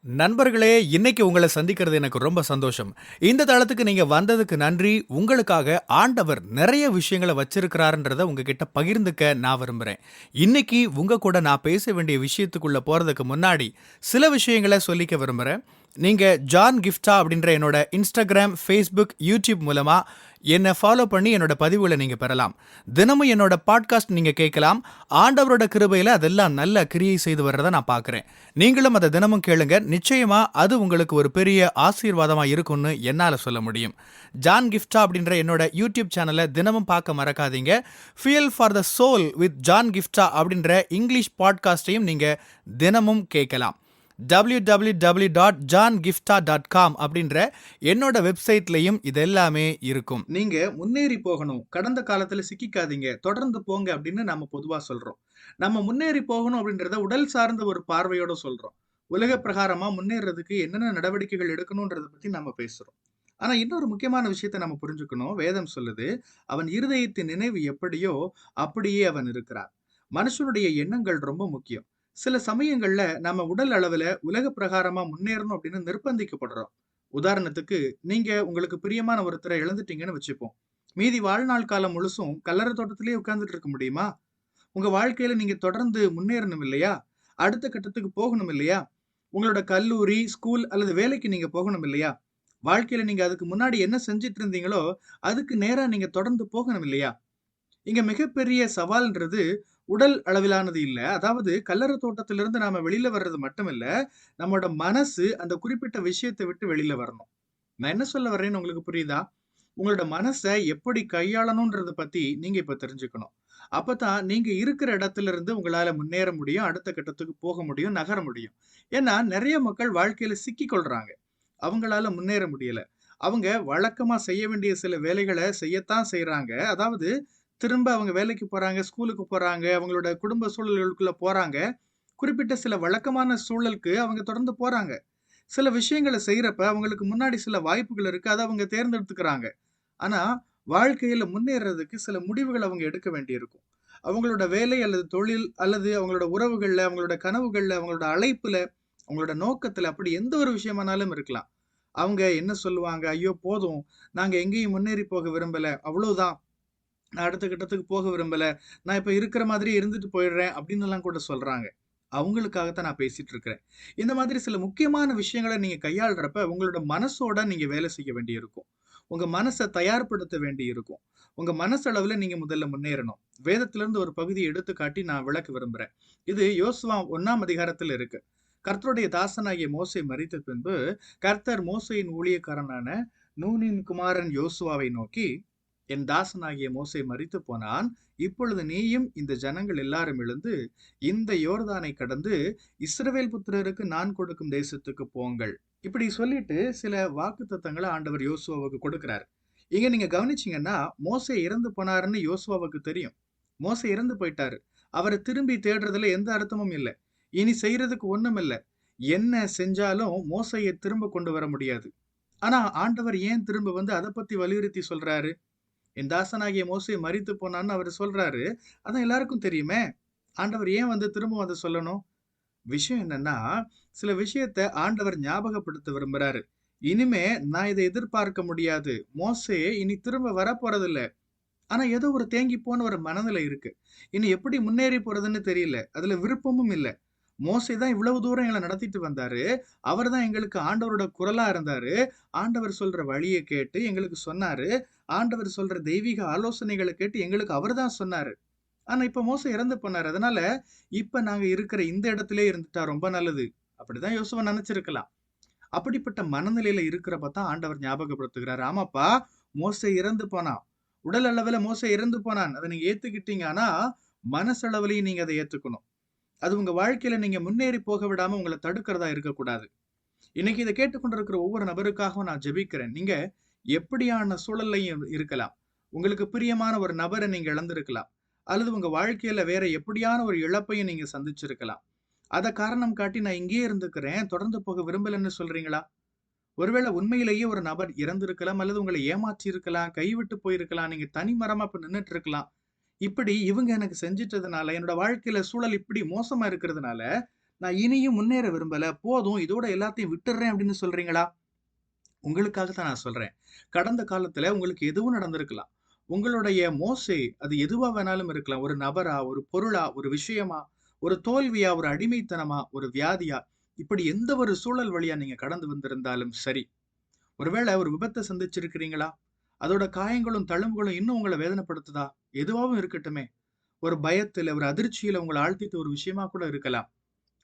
நண்பர்களே, இன்னைக்கு உங்கள சந்திக்கிறது எனக்கு ரொம்ப சந்தோஷம். இந்த தளத்துக்கு நீங்க வந்ததுக்கு நன்றி. உங்களுக்காக ஆண்டவர் நெறைய விஷயங்கள வச்சிருக்கிறாருன்றத உங்ககிட்ட பகிர்ந்துக்க நான் விரும்புறேன். இன்னைக்கு உங்க கூட நான் பேச வேண்டிய விஷயத்துக்குள்ள போறதுக்கு முன்னாடி, சில விஷயங்கள சொல்லிக்க விரும்புறேன். நீங்க ஜான் கிஃப்டா அப்படின்ற என்னோட Instagram, Facebook, YouTube மூலமா என்ன ஃபாலோ பண்ணி என்னோட பதிவுகள நீங்க பெறலாம். தினமும் என்னோட பாட்காஸ்ட் நீங்க கேட்கலாம். ஆண்டவரோட கிருபையில அதெல்லாம் நல்ல கிரியை செய்து வர்றத நான் பார்க்கிறேன். நீங்களும் அத தினமும் கேளுங்க. நிச்சயமா அது உங்களுக்கு ஒரு பெரிய ஆசீர்வாதமா இருக்கும்னு என்னால சொல்ல முடியும். ஜான் கிஃப்டா அப்படின்ற என்னோட யூடியூப் சேனலை தினமும் பார்க்க மறக்காதீங்க. Fuel for the soul with John Gifta அப்படின்ற இங்கிலீஷ் பாட்காஸ்டையும் நீங்க தினமும் கேட்கலாம். www.johngifta.com அப்படின்ற என்னோட வெப்சைட்லயும் இது எல்லாமே இருக்கும். நீங்க முன்னேறி போகணும், கடந்த காலத்துல சிக்கிக்காதீங்க, தொடர்ந்து போங்க அப்படின்னு நம்ம பொதுவா சொல்றோம். நம்ம முன்னேறி போகணும் அப்படின்றத உடல் சார்ந்த ஒரு பார்வையோட சொல்றோம். உலக பிரகாரமா முன்னேறதுக்கு என்னென்ன நடவடிக்கைகள் எடுக்கணும்ன்றத பத்தி நம்ம பேசுறோம். ஆனா இன்னொரு முக்கியமான விஷயத்த நம்ம புரிஞ்சுக்கணும். வேதம் சொல்லுது, அவன் இருதயத்தின் நினைவு எப்படியோ அப்படியே அவன் இருக்கிறான். மனுஷனுடைய எண்ணங்கள் ரொம்ப முக்கியம். சில சமயங்கள்ல நம்ம உடல் அளவுல உலக பிரகாரமா முன்னேறணும் அப்படின்னு நிர்பந்திக்கப்படுறோம். உதாரணத்துக்கு, நீங்க உங்களுக்கு பிரியமான ஒருத்தரை இழந்துட்டீங்கன்னு வச்சுப்போம். மீதி வாழ்நாள் காலம் முழுசும் கல்லறை தோட்டத்திலேயே உட்கார்ந்துட்டு இருக்க முடியுமா? உங்க வாழ்க்கையில நீங்க தொடர்ந்து முன்னேறணும் இல்லையா? அடுத்த கட்டத்துக்கு போகணும் இல்லையா? உங்களோட கல்லூரி, ஸ்கூல் அல்லது வேலைக்கு நீங்க போகணும் இல்லையா? வாழ்க்கையில நீங்க அதுக்கு முன்னாடி என்ன செஞ்சுட்டு இருந்தீங்களோ, அதுக்கு நேரா நீங்க தொடர்ந்து போகணும் இல்லையா? இங்க மிகப்பெரிய சவால்ன்றது உடல் அளவிலானது இல்ல. அதாவது கல்லறை தோட்டத்திலிருந்து நாம வெளியில வர்றது மட்டும் இல்ல, நம்மோட மனசு அந்த குறிப்பிட்ட விஷயத்த விட்டு வெளியில வரணும். நான் என்ன சொல்ல வர்றேன்னு உங்களுக்கு புரியுதா? உங்களோட மனச எப்படி கையாளணும்ன்றத பத்தி நீங்க இப்ப தெரிஞ்சுக்கணும். அப்பதான் நீங்க இருக்கிற இடத்துல இருந்து உங்களால முன்னேற முடியும். அடுத்த கட்டத்துக்கு போக முடியும், நகர முடியும். ஏன்னா நெறைய மக்கள் வாழ்க்கையில சிக்கிக் கொள்றாங்க. அவங்களால முன்னேற முடியல. அவங்க வழக்கமா செய்ய வேண்டிய சில வேலைகள செய்யத்தான் செய்றாங்க. அதாவது திரும்ப அவங்க வேலைக்கு போறாங்க, ஸ்கூலுக்கு போறாங்க, அவங்களோட குடும்ப சூழல்களுக்குள்ள போறாங்க. குறிப்பிட்ட சில வழக்கமான சூழலுக்கு அவங்க தொடர்ந்து போறாங்க. சில விஷயங்கள செய்றப்ப அவங்களுக்கு முன்னாடி சில வாய்ப்புகள் இருக்கு. அத அவங்க தேர்ந்தெடுத்துக்கிறாங்க. ஆனா, வாழ்க்கையில முன்னேறதுக்கு சில முடிவுகள் அவங்க எடுக்க வேண்டியிருக்கும். அவங்களோட வேலை அல்லது தொழில் அல்லது அவங்களோட உறவுகள்ல, அவங்களோட கனவுகள்ல, அவங்களோட அழைப்புல, அவங்களோட நோக்கத்துல அப்படி எந்த ஒரு விஷயமானாலும் இருக்கலாம். அவங்க என்ன சொல்லுவாங்க? "ஐயோ! போதும். நாங்க எங்கேயும் முன்னேறி போக விரும்பல. அவ்வளவுதான். நான் அடுத்த கட்டத்துக்கு போக விரும்பல. நான் இப்ப இருக்கிற மாதிரியே இருந்துட்டு போயிடுறேன்." அப்படின்னுலாம் கூட சொல்றாங்க. அவங்களுக்காகத்தான் நான் பேசிட்டு இருக்கிறேன். இந்த மாதிரி சில முக்கியமான விஷயங்கள நீங்க கையாள்றப்ப, உங்களோட மனசோட நீங்க வேலை செய்ய வேண்டியிருக்கும். உங்க மனச தயார்படுத்த வேண்டியிருக்கும். உங்க மனசளவுல நீங்க முதல்ல முன்னேறணும். வேதத்திலிருந்து ஒரு பகுதிய எடுத்து காட்டி நான் விளக்க விரும்புறேன். இது யோசுவா 1ஆம் அதிகாரத்துல இருக்கு. கர்த்தருடைய தாசனாகிய மோசே மரித்த பின்பு, கர்த்தர் மோசேயின் ஊழியக்காரனான நூனின் குமாரன் யோசுவாவை நோக்கி, என் தாசனாகிய மோசே மரித்துப் போனான். இப்பொழுது நீயும் இந்த ஜனங்கள் எல்லாரும் எழுந்து இந்த யோர்தானை கடந்து இஸ்ரவேல் புத்திரருக்கு நான் கொடுக்கும் தேசத்துக்கு போங்கள். இப்படி சொல்லிட்டு சில வாக்குத்தத்தங்கள ஆண்டவர் யோசுவாவுக்கு கொடுக்கிறார். இங்க நீங்க கவனிச்சீங்கன்னா, மோசே இறந்து போனாருன்னு யோசுவாவுக்கு தெரியும். மோசே இறந்து போயிட்டாரு. அவர திரும்பி தேடுறதுல எந்த அர்த்தமும் இல்ல. இனி செய்றதுக்கு ஒண்ணும் இல்ல. என்ன செஞ்சாலும் மோசேய திரும்ப கொண்டு வர முடியாது. ஆனா ஆண்டவர் ஏன் திரும்ப வந்து அத பத்தி வலியுறுத்தி சொல்றாரு? என் தாசனாகிய மோசே மரித்து போனான்னு அவரு சொல்றாரு. அதான் எல்லாருக்கும் தெரியுமே. ஆண்டவர் ஏன் வந்து திரும்பவும் அத சொல்லணும்? விஷயம் என்னன்னா, சில விஷயத்த ஆண்டவர் ஞாபகப்படுத்த விரும்புறாரு. இனிமே நான் இத எதிர்பார்க்க முடியாது. மோசே இனி திரும்ப வரப்போறதில்ல. ஆனா ஏதோ ஒரு தேங்கி போன ஒரு மனநிலை இருக்கு. இனி எப்படி முன்னேறி போறதுன்னு தெரியல. அதுல விருப்பமும் இல்ல. மோசே தான் இவ்வளவு தூரம் எங்கள நடத்திட்டு வந்தாரு. அவர் தான் எங்களுக்கு ஆண்டவரோட குரலா இருந்தாரு. ஆண்டவர் சொல்ற வழிய கேட்டு எங்களுக்கு சொன்னாரு. ஆண்டவர் சொல்ற தெய்வீக ஆலோசனைகள கேட்டு எங்களுக்கு அவர் தான் சொன்னாரு. ஆனா இப்ப மோசே இறந்து போனாரு. அதனால இப்ப நாங்க இருக்கிற இந்த இடத்திலேயே இருந்துட்டா ரொம்ப நல்லது. அப்படிதான் யோசுவா நெனச்சிருக்கலாம். அப்படிப்பட்ட மனநிலையில இருக்கிறப்ப தான் ஆண்டவர் ஞாபகப்படுத்துகிறார். ஆமாப்பா, மோசே இறந்து போனான். உடல் அளவுல மோசே இறந்து போனான். அத நீங்க ஏத்துக்கிட்டீங்க. ஆனா, மனசளவிலயும் நீங்க அத ஏத்துக்கணும். அது உங்க வாழ்க்கையில நீங்க முன்னேறி போக விடாம உங்கள தடுக்கிறதா இருக்கக்கூடாது. இன்னைக்கு இத கேட்டுக்கொண்டிருக்கிற ஒவ்வொரு நபருக்காகவும் நான் ஜெபிக்கிறேன். நீங்க எப்படியான சூழல்லயும் இருக்கலாம். உங்களுக்கு பிரியமான ஒரு நபர நீங்க இழந்திருக்கலாம். அல்லது உங்க வாழ்க்கையில வேற எப்படியான ஒரு இழப்பையும் நீங்க சந்திச்சிருக்கலாம். அத காரணம் காட்டி நான் இங்கேயே இருந்துக்கிறேன், தொடர்ந்து போக விரும்பலன்னு சொல்றீங்களா? ஒருவேளை உண்மையிலேயே ஒரு நபர் இறந்திருக்கலாம், அல்லது உங்கள ஏமாற்றி இருக்கலாம், கைவிட்டு போயிருக்கலாம். நீங்க தனி மரமா இப்ப நின்னுட்டு இருக்கலாம். இப்படி இவங்க எனக்கு செஞ்சுட்டதுனால, என்னோட வாழ்க்கையில சூழல் இப்படி மோசமா இருக்கிறதுனால, நான் இனியும் முன்னேற விரும்பல. போதும் இதோட எல்லாத்தையும் விட்டுடுறேன் அப்படின்னு சொல்றீங்களா? உங்களுக்காக தான் நான் சொல்றேன். கடந்த காலத்துல உங்களுக்கு எதுவும் நடந்திருக்கலாம். உங்களுடைய மோசே அது எதுவா வேணாலும் இருக்கலாம். ஒரு நபரா, ஒரு பொருளா, ஒரு விஷயமா, ஒரு தோல்வியா, ஒரு அடிமைத்தனமா, ஒரு வியாதியா, இப்படி எந்த ஒரு சூழல் வழியா நீங்க கடந்து வந்திருந்தாலும் சரி. ஒருவேளை ஒரு விபத்த சந்திச்சிருக்கிறீங்களா? அதோட காயங்களும், தழும்புகளும் இன்னும் உங்கள வேதனைப்படுத்துதா? எதுவாவும் இருக்கட்டுமே. ஒரு பயத்துல, ஒரு அதிர்ச்சியில உங்கள ஆழ்த்திட்ட ஒரு விஷயமா கூட இருக்கலாம்.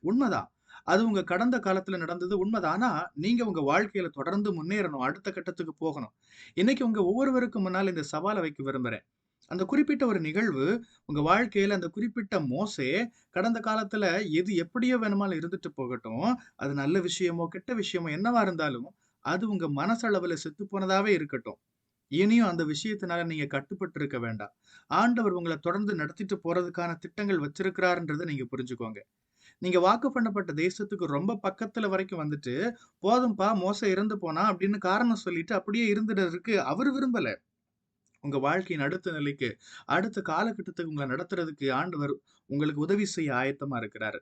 உண்மதான். அது உங்க கடந்த காலத்துல நடந்தது உண்மதான். ஆனா, நீங்க உங்க வாழ்க்கையில தொடர்ந்து முன்னேறணும். அடுத்த கட்டத்துக்கு போகணும். இன்னைக்கு உங்க ஒவ்வொருவருக்கும் முன்னால இந்த சவால வைக்க விரும்புறேன். அந்த குறிப்பிட்ட ஒரு நிகழ்வு உங்க வாழ்க்கையில அந்த குறிப்பிட்ட மோசே கடந்த காலத்துல எது எப்படியோ வேணுமாலும் இருந்துட்டு போகட்டும். அது நல்ல விஷயமோ, கெட்ட விஷயமோ என்னவா இருந்தாலும், அது உங்க மனசளவுல செத்து போனதாவே இருக்கட்டும். இனியும் அந்த விஷயத்தினால நீங்க கட்டுப்பட்டு இருக்க வேண்டாம். ஆண்டவர் உங்கள தொடர்ந்து நடத்திட்டு போறதுக்கான திட்டங்கள் வச்சிருக்கிறார்ன்றத நீங்க புரிஞ்சுக்கோங்க. நீங்க வாக்கு பண்ணப்பட்ட தேசத்துக்கு ரொம்ப பக்கத்துல வரைக்கும் வந்துட்டு, "போதும்பா மோசே இறந்து போனான்" அப்படின்னு காரணம் சொல்லிட்டு அப்படியே இருந்துடுறதுக்கு அவரு விரும்பல. உங்க வாழ்க்கையின் அடுத்த நிலைக்கு, அடுத்த காலகட்டத்துக்கு உங்கள நடத்துறதுக்கு ஆண்டவர் உங்களுக்கு உதவி செய்ய ஆயத்தமா இருக்கிறாரு.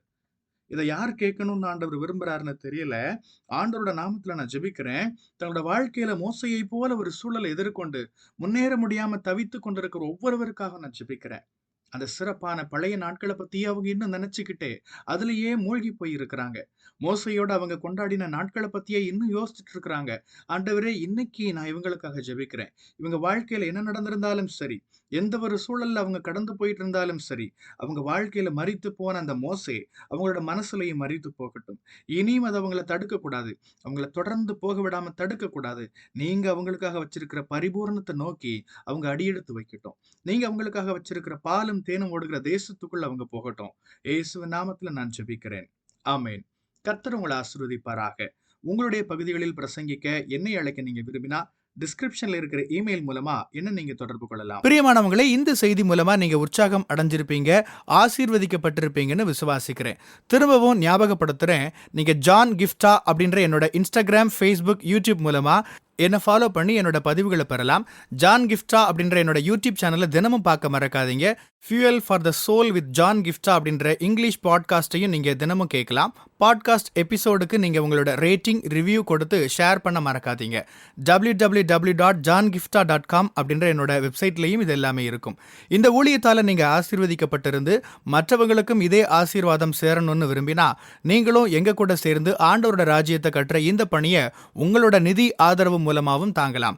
இத யார் கேட்கணும்னு ஆண்டவர் விரும்புறாருன்னு தெரியல. ஆண்டவரோட நாமத்துல நான் ஜெபிக்கிறேன். தன்னோட வாழ்க்கையில மோசேயைப் போல ஒரு சூழலை எதிர்கொண்டு, முன்னேற முடியாம தவித்துக் கொண்டிருக்கிற ஒவ்வொருவருக்காக நான் ஜெபிக்கிறேன். அந்த சிறப்பான பழைய நாட்கள பத்தியே அவங்க இன்னும் நெனச்சுக்கிட்டே, அதிலேயே மூழ்கி போய் இருக்கிறாங்க. மோசேயோட அவங்க கொண்டாடின நாட்கள பத்தியே இன்னும் யோசிச்சுட்டு இருக்கிறாங்க. ஆண்டவரே, இன்னைக்கு நான் இவங்களுக்காக ஜெபிக்கிறேன். இவங்க வாழ்க்கையில என்ன நடந்திருந்தாலும் சரி, எந்த ஒரு சூழல்ல அவங்க கடந்து போயிட்டு இருந்தாலும் சரி, அவங்க வாழ்க்கையில மரித்து போன அந்த மோசே, அவங்களோட மனசுலயும் மரித்து போகட்டும். இனியும் அது அவங்கள தடுக்கக்கூடாது. அவங்கள தொடர்ந்து போக விடாம தடுக்கக்கூடாது. நீங்க அவங்களுக்காக வச்சிருக்கிற பரிபூரணத்த நோக்கி அவங்க அடியெடுத்து வைக்கட்டும். நீங்க அவங்களுக்காக வச்சிருக்கிற பாலும் தேனும் ஓடுகிற தேசத்துக்குள்ள அவங்க போகட்டும். இயேசுவின் நாமத்துல நான் ஜெபிக்கிறேன். ஆமென். கர்த்தர் உங்கள ஆசீர்வதிப்பாராக. உங்களுடைய பகுதிகளில் பிரசங்கிக்க என்னை அழைக்க நீங்க விரும்பினா, டிஸ்கிரிப்ஷன்ல இருக்கிற இமெயில் மூலமா என்ன நீங்க தொடர்பு கொள்ளலாம். பிரியமானவங்களே, இந்த செய்தி மூலமா நீங்க உற்சாகம் அடைஞ்சிருப்பீங்க, ஆசீர்வதிக்கப்பட்டிருப்பீங்கன்னு விசுவாசிக்கிறேன். திரும்பவும் ஞாபகப்படுத்துறேன், நீங்க ஜான் கிஃப்டா அப்படின்ற என்னோட இன்ஸ்டாகிராம், ஃபேஸ்புக், யூடியூப் மூலமா என்ன ஃபாலோ பண்ணி என்னோட பதிவுகளை பெறலாம். ஜான் கிஃப்டா அப்படின்ற என்னோட யூடியூப் சேனலை தினமும் பார்க்க மறக்காதீங்க. Fuel for the soul with John Gifta அப்படின்ற இங்கிலீஷ் பாட்காஸ்டையும் நீங்க தினமும் கேட்கலாம். பாட்காஸ்ட் எபிசோடுக்கு நீங்க உங்களோட ரேட்டிங், ரிவ்யூ கொடுத்து ஷேர் பண்ண மறக்காதீங்க. www.johngifta.com அப்படின்ற என்னோட வெப்சைட்லையும் இது எல்லாமே இருக்கும். இந்த ஊழியத்தால நீங்க ஆசீர்வதிக்கப்பட்டிருந்து மற்றவங்களுக்கும் இதே ஆசீர்வாதம் சேரணும்னு விரும்பினா, நீங்களும் எங்க கூட சேர்ந்து ஆண்டவரோட ராஜ்யத்தை கட்டுற இந்த பணியை உங்களோட நிதி ஆதரவு மூலமாகவும் தாங்கலாம்.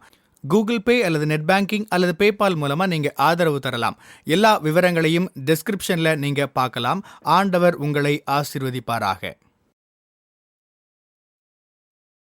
கூகுள் பே அல்லது நெட் பேங்கிங் அல்லது பேபால் மூலமா நீங்க ஆதரவு தரலாம். எல்லா விவரங்களையும் டிஸ்கிரிப்ஷன்ல நீங்க பார்க்கலாம். ஆண்டவர் உங்களை ஆசீர்வதிப்பாராக.